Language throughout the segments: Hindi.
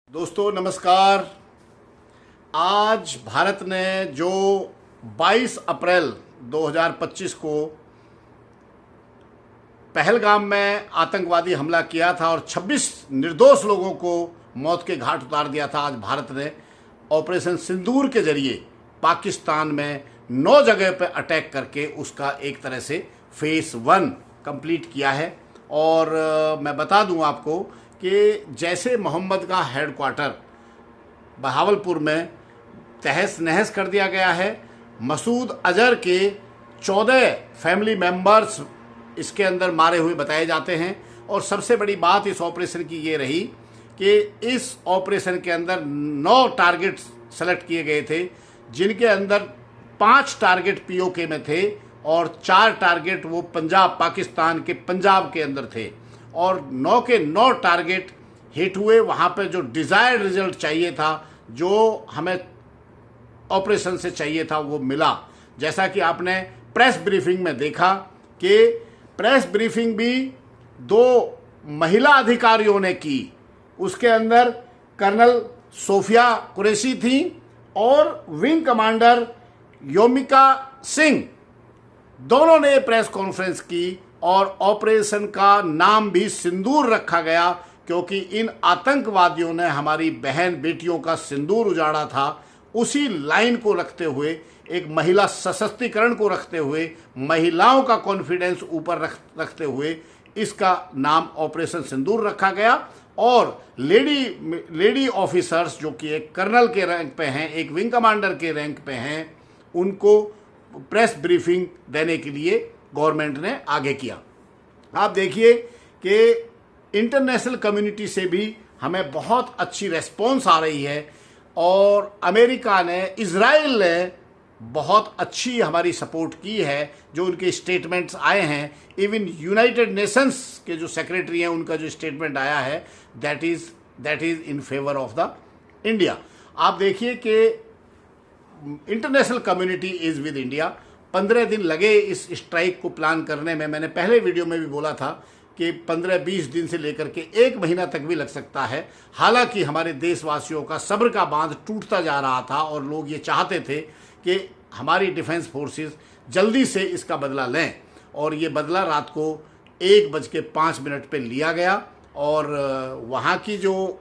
दोस्तों नमस्कार। आज भारत ने जो 22 अप्रैल 2025 को पहलगाम में आतंकवादी हमला किया था और 26 निर्दोष लोगों को मौत के घाट उतार दिया था, आज भारत ने ऑपरेशन सिंदूर के जरिए पाकिस्तान में 9 जगह पर अटैक करके उसका एक तरह से फेस 1 कंप्लीट किया है। और मैं बता दूं आपको कि जैसे मोहम्मद का हेडक्वार्टर बहावलपुर में तहस नहस कर दिया गया है, मसूद अजहर के 14 फैमिली मेंबर्स इसके अंदर मारे हुए बताए जाते हैं। और सबसे बड़ी बात इस ऑपरेशन की ये रही कि इस ऑपरेशन के अंदर 9 टारगेट सेलेक्ट किए गए थे, जिनके अंदर 5 टारगेट पीओके में थे और 4 टारगेट वो पंजाब, पाकिस्तान के पंजाब के अंदर थे। और 9 के 9 टारगेट हिट हुए। वहाँ पे जो डिज़ायर्ड रिजल्ट चाहिए था, जो हमें ऑपरेशन से चाहिए था, वो मिला। जैसा कि आपने प्रेस ब्रीफिंग में देखा कि प्रेस ब्रीफिंग भी 2 महिला अधिकारियों ने की। उसके अंदर कर्नल सोफिया कुरैशी थी और विंग कमांडर योमिका सिंह, दोनों ने प्रेस कॉन्फ्रेंस की और ऑपरेशन का नाम भी सिंदूर रखा गया, क्योंकि इन आतंकवादियों ने हमारी बहन बेटियों का सिंदूर उजाड़ा था। उसी लाइन को रखते हुए, एक महिला सशक्तिकरण को रखते हुए, महिलाओं का कॉन्फिडेंस ऊपर रखते हुए इसका नाम ऑपरेशन सिंदूर रखा गया। और लेडी ऑफिसर्स जो कि एक कर्नल के रैंक पे हैं, एक विंग कमांडर के रैंक पे हैं, उनको प्रेस ब्रीफिंग देने के लिए गवर्नमेंट ने आगे किया। आप देखिए कि इंटरनेशनल कम्युनिटी से भी हमें बहुत अच्छी रेस्पॉन्स आ रही है और अमेरिका ने, इजराइल ने बहुत अच्छी हमारी सपोर्ट की है। जो उनके स्टेटमेंट्स आए हैं, इवन यूनाइटेड नेशंस के जो सेक्रेटरी हैं, उनका जो स्टेटमेंट आया है, that is in favour of the India. आप देखिए कि international community is with India. 15 दिन लगे इस स्ट्राइक को प्लान करने में। मैंने पहले वीडियो में भी बोला था कि 15-20 दिन से लेकर के 1 महीना तक भी लग सकता है। हालांकि हमारे देशवासियों का सब्र का बांध टूटता जा रहा था और लोग ये चाहते थे कि हमारी डिफेंस फोर्सेस जल्दी से इसका बदला लें। और ये बदला रात को 1:05 पे लिया गया। और वहाँ की जो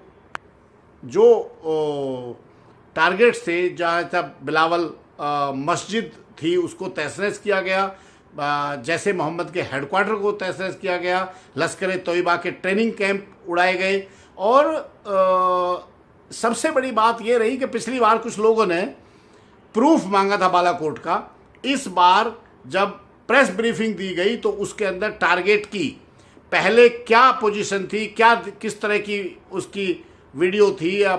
टारगेट्स थे, जहाँ तक बिलावल मस्जिद थी, उसको तहस-नहस किया गया। जैसे मोहम्मद के हेडक्वार्टर को तहस-नहस किया गया। लश्कर तोयबा के ट्रेनिंग कैंप उड़ाए गए। और सबसे बड़ी बात यह रही कि पिछली बार कुछ लोगों ने प्रूफ मांगा था बालाकोट का। इस बार जब प्रेस ब्रीफिंग दी गई तो उसके अंदर टारगेट की पहले क्या पोजीशन थी, क्या किस तरह की उसकी वीडियो थी या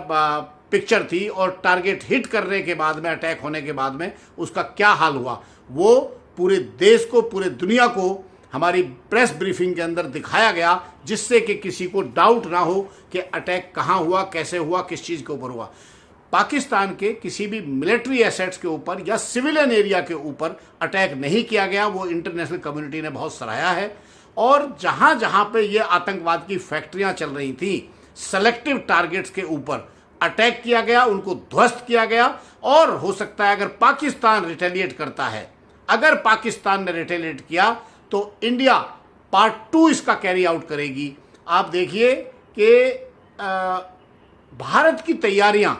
पिक्चर थी, और टारगेट हिट करने के बाद में, अटैक होने के बाद में उसका क्या हाल हुआ, वो पूरे देश को, पूरे दुनिया को हमारी प्रेस ब्रीफिंग के अंदर दिखाया गया, जिससे कि किसी को डाउट ना हो कि अटैक कहाँ हुआ, कैसे हुआ, किस चीज़ के ऊपर हुआ। पाकिस्तान के किसी भी मिलिट्री एसेट्स के ऊपर या सिविलियन एरिया के ऊपर अटैक नहीं किया गया। वो इंटरनेशनल कम्युनिटी ने बहुत सराहा है। और जहाँ जहाँ पे ये आतंकवाद की फैक्ट्रियाँ चल रही थी, सेलेक्टिव टारगेट्स के ऊपर अटैक किया गया, उनको ध्वस्त किया गया। और हो सकता है अगर पाकिस्तान रिटेलिएट करता है, अगर पाकिस्तान ने रिटेलिएट किया तो इंडिया पार्ट 2 इसका कैरी आउट करेगी। आप देखिए कि भारत की तैयारियां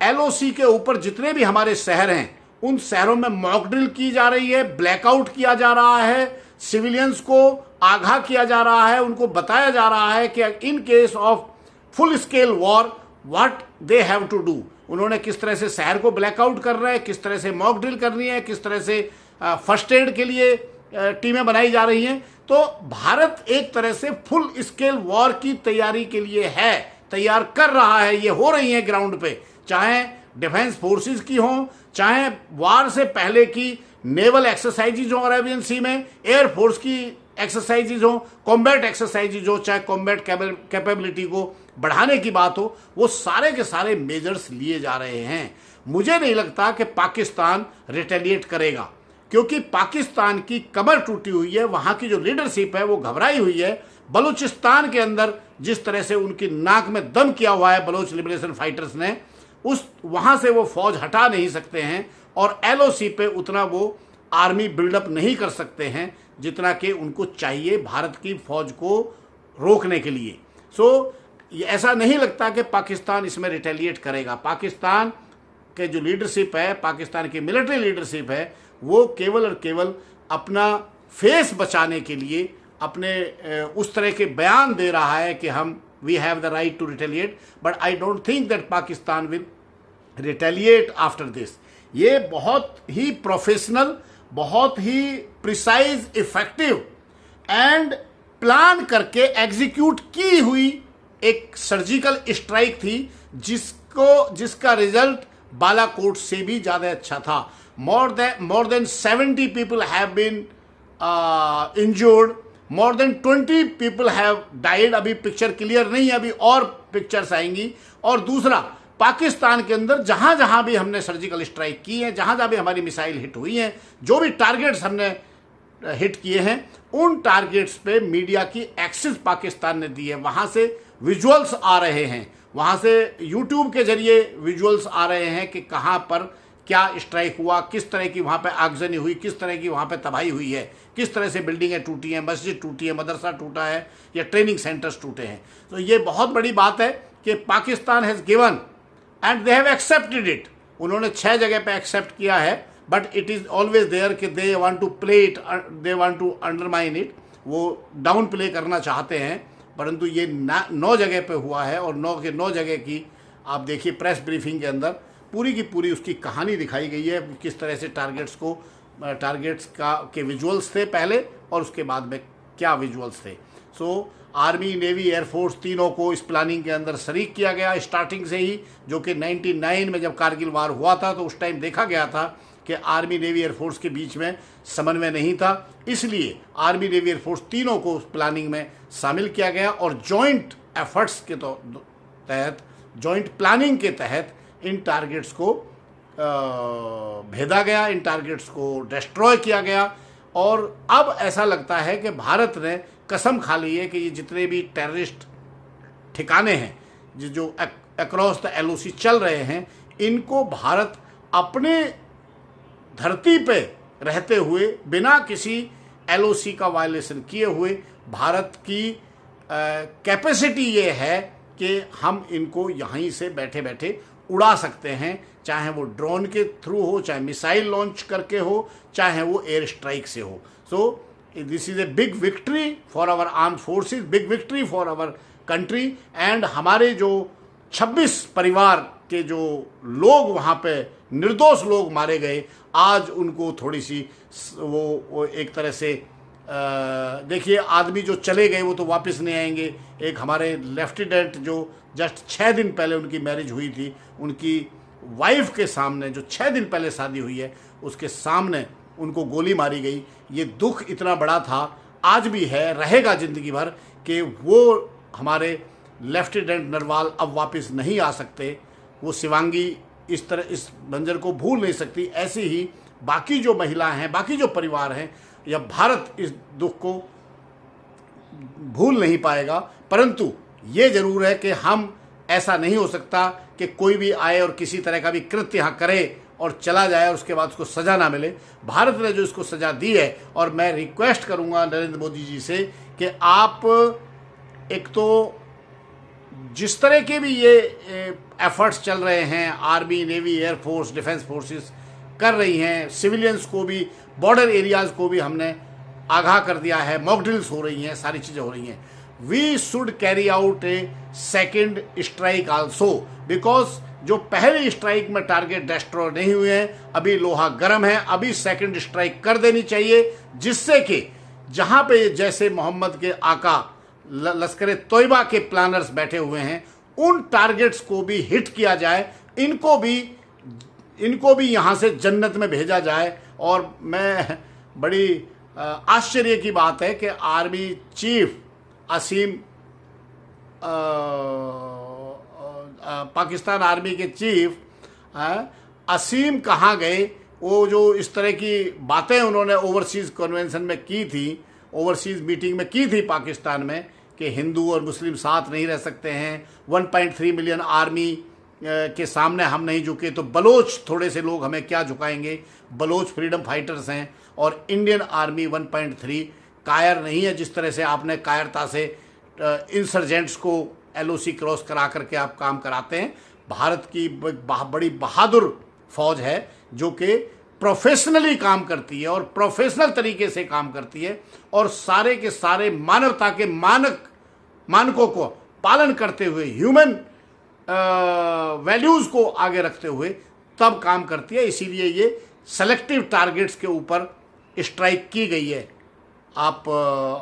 LOC के ऊपर, जितने भी हमारे शहर हैं, उन शहरों में मॉक ड्रिल की जा रही है, ब्लैकआउट किया जा रहा है, सिविलियंस को आगाह किया जा रहा है, उनको बताया जा रहा है कि in case of full scale war what they have to do. उन्होंने किस तरह से शहर को ब्लैकआउट कर रहे हैं, किस तरह से मॉक ड्रिल करनी है, किस तरह से फर्स्ट एड के लिए टीमें बनाई जा रही हैं। तो भारत एक तरह से फुल स्केल वॉर की तैयारी के लिए है, तैयार कर रहा है। ये हो रही है ग्राउंड पे, चाहे डिफेंस फोर्सेस की हों, चाहे वार से पहले की नेवल एक्सरसाइजेज हो अरेबियन सी में, एयरफोर्स की एक्सरसाइजेज हो, कॉम्बैट एक्सरसाइजेज हो, चाहे कॉम्बैट कैपेबिलिटी को बढ़ाने की बात हो, वो सारे के सारे मेजर्स लिए जा रहे हैं। मुझे नहीं लगता कि पाकिस्तान रिटेलिएट करेगा, क्योंकि पाकिस्तान की कमर टूटी हुई है, वहाँ की जो लीडरशिप है वो घबराई हुई है। बलूचिस्तान के अंदर जिस तरह से उनकी नाक में दम किया हुआ है बलोच लिबरेशन फाइटर्स ने, उस वहाँ से वो फौज हटा नहीं सकते हैं और LOC पे उतना वो आर्मी बिल्डअप नहीं कर सकते हैं जितना कि उनको चाहिए भारत की फौज को रोकने के लिए। ये ऐसा नहीं लगता कि पाकिस्तान इसमें रिटेलिएट करेगा। पाकिस्तान के जो लीडरशिप है, पाकिस्तान की मिलिट्री लीडरशिप है, वो केवल और केवल अपना फेस बचाने के लिए अपने उस तरह के बयान दे रहा है कि हम we have the right to retaliate, but I don't think that Pakistan will retaliate after this. ये बहुत ही प्रोफेशनल, बहुत ही प्रिसाइज, इफेक्टिव एंड प्लान करके एग्जीक्यूट की हुई एक सर्जिकल स्ट्राइक थी जिसका रिजल्ट बालाकोट से भी ज़्यादा अच्छा था। More than 70 people have been injured, more than 20 people have died. अभी पिक्चर क्लियर नहीं है, अभी और पिक्चर्स आएंगी। और दूसरा, पाकिस्तान के अंदर जहाँ जहाँ भी हमने सर्जिकल स्ट्राइक की है, जहाँ जहाँ भी हमारी मिसाइल हिट हुई हैं, जो भी टारगेट्स हमने हिट किए हैं, उन टारगेट्स पे मीडिया की एक्सेस पाकिस्तान ने दी है। वहाँ से विजुअल्स आ रहे हैं, वहाँ से यूट्यूब के जरिए विजुअल्स आ रहे हैं कि कहाँ पर क्या स्ट्राइक हुआ, किस तरह की वहाँ पे आगजनी हुई, किस तरह की वहाँ पे तबाही हुई है, किस तरह से बिल्डिंगें टूटी हैं, मस्जिद टूटी है, मदरसा टूटा है या ट्रेनिंग सेंटर्स टूटे हैं। तो ये बहुत बड़ी बात है कि Pakistan has given and they have accepted it. उन्होंने 6 जगह पे एक्सेप्ट किया है, but it is always there that they want to play it, they want to undermine it. वो डाउन प्ले करना चाहते हैं, परंतु ये 9 जगह पे हुआ है और 9 के 9 जगह की आप देखिए प्रेस ब्रीफिंग के अंदर पूरी की पूरी उसकी कहानी दिखाई गई है, किस तरह से टारगेट्स के विजुअल्स थे पहले और उसके बाद में क्या विजुअल्स थे। आर्मी, नेवी, एयरफोर्स तीनों को इस प्लानिंग के अंदर शरीक किया गया स्टार्टिंग से ही, जो कि 99 में जब कारगिल वार हुआ था तो उस टाइम देखा गया था कि आर्मी, नेवी, एयरफोर्स के बीच में समन्वय नहीं था। इसलिए आर्मी, नेवी, एयरफोर्स तीनों को उस प्लानिंग में शामिल किया गया और जॉइंट एफर्ट्स के तहत, जॉइंट प्लानिंग के तहत इन टारगेट्स को भेदा गया, इन टारगेट्स को डिस्ट्रॉय किया गया। और अब ऐसा लगता है कि भारत ने कसम खा ली है कि ये जितने भी टेररिस्ट ठिकाने हैं जो अक्रॉस द LOC चल रहे हैं, इनको भारत अपने धरती पे रहते हुए बिना किसी LOC का वायलेशन किए हुए, भारत की कैपेसिटी ये है कि हम इनको यहीं से बैठे बैठे उड़ा सकते हैं, चाहे वो ड्रोन के थ्रू हो, चाहे मिसाइल लॉन्च करके हो, चाहे वो एयर स्ट्राइक से हो। So this is a big victory for our arm forces, big victory for our country. And हमारे जो 26 परिवार के जो लोग वहाँ पे निर्दोष लोग मारे गए, आज उनको थोड़ी सी वो एक तरह से देखिए, आदमी जो चले गए वो तो वापस नहीं आएंगे। एक हमारे लेफ्टिनेंट जो जस्ट 6 दिन पहले उनकी मैरिज हुई थी, उनकी वाइफ के सामने, जो 6 दिन पहले शादी हुई है, उसके सामने उनको गोली मारी गई। ये दुख इतना बड़ा था, आज भी है, रहेगा ज़िंदगी भर, कि वो हमारे लेफ्टिनेंट नरवाल अब वापस नहीं आ सकते। वो शिवांगी इस तरह इस मंजर को भूल नहीं सकती। ऐसे ही बाकी जो महिला हैं, बाकी जो परिवार हैं, या भारत इस दुख को भूल नहीं पाएगा। परंतु ये जरूर है कि हम, ऐसा नहीं हो सकता कि कोई भी आए और किसी तरह का भी कृत्य यहाँ करे और चला जाए और उसके बाद उसको सज़ा ना मिले। भारत ने जो इसको सज़ा दी है, और मैं रिक्वेस्ट करूँगा नरेंद्र मोदी जी से कि आप एक तो जिस तरह के भी ये एफर्ट्स चल रहे हैं, army, navy, air force, defence forces कर रही हैं, सिविलियंस को भी, बॉर्डर एरियाज़ को भी हमने आगाह कर दिया है, मॉक ड्रिल्स हो रही हैं, सारी चीज़ें हो रही हैं। We should carry out a second strike also, because जो पहले स्ट्राइक में टारगेट डिस्ट्रॉय नहीं हुए हैं, अभी लोहा गर्म है, अभी सेकेंड स्ट्राइक कर देनी चाहिए, जिससे कि जहाँ पे जैसे मोहम्मद के आका लश्कर तोयबा के प्लानर्स बैठे हुए हैं, उन टारगेट्स को भी हिट किया जाए, इनको भी यहाँ से जन्नत में भेजा जाए। और मैं बड़ी आश्चर्य की बात है कि आर्मी चीफ असीम, पाकिस्तान आर्मी के चीफ असीम कहाँ गए? वो जो इस तरह की बातें उन्होंने ओवरसीज़ कन्वेंशन में की थी, ओवरसीज़ मीटिंग में की थी पाकिस्तान में, कि हिंदू और मुस्लिम साथ नहीं रह सकते हैं, 1.3 मिलियन आर्मी के सामने हम नहीं झुके तो बलोच थोड़े से लोग हमें क्या झुकाएंगे। बलोच फ्रीडम फाइटर्स हैं और इंडियन आर्मी 1.3 कायर नहीं है, जिस तरह से आपने कायरता से इंसर्जेंट्स को LOC क्रॉस करा करके आप काम कराते हैं। भारत की बड़ी बहादुर फौज है जो कि प्रोफेशनली काम करती है और प्रोफेशनल तरीके से काम करती है और सारे के सारे मानवता के मानकों को पालन करते हुए, ह्यूमन वैल्यूज़ को आगे रखते हुए तब काम करती है। इसीलिए ये सेलेक्टिव टारगेट्स के ऊपर स्ट्राइक की गई है। आप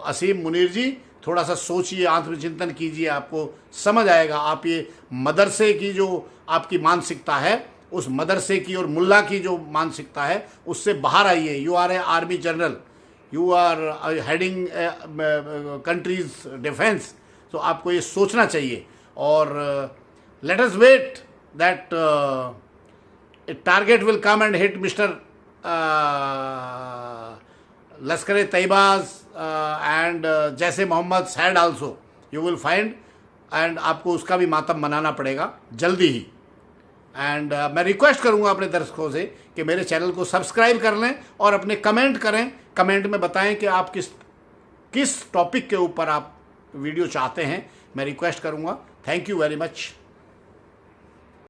असीम मुनीर जी थोड़ा सा सोचिए, आत्मचिंतन कीजिए, आपको समझ आएगा। आप ये मदरसे की जो आपकी मानसिकता है, उस मदरसे की और मुल्ला की जो मानसिकता है, उससे बाहर आइए। You are a army general, you are heading country's defence, तो आपको ये सोचना चाहिए। और let us wait that a target will come and hit mister Lashkar तैयबाज एंड जैसे Mohammed said also, you will find, and आपको उसका भी मातम मनाना पड़ेगा जल्दी ही। एंड मैं रिक्वेस्ट करूंगा अपने दर्शकों से कि मेरे चैनल को सब्सक्राइब कर लें और अपने कमेंट करें, कमेंट में बताएं कि आप किस टॉपिक के ऊपर आप वीडियो चाहते हैं। मैं रिक्वेस्ट करूंगा। Thank you very much.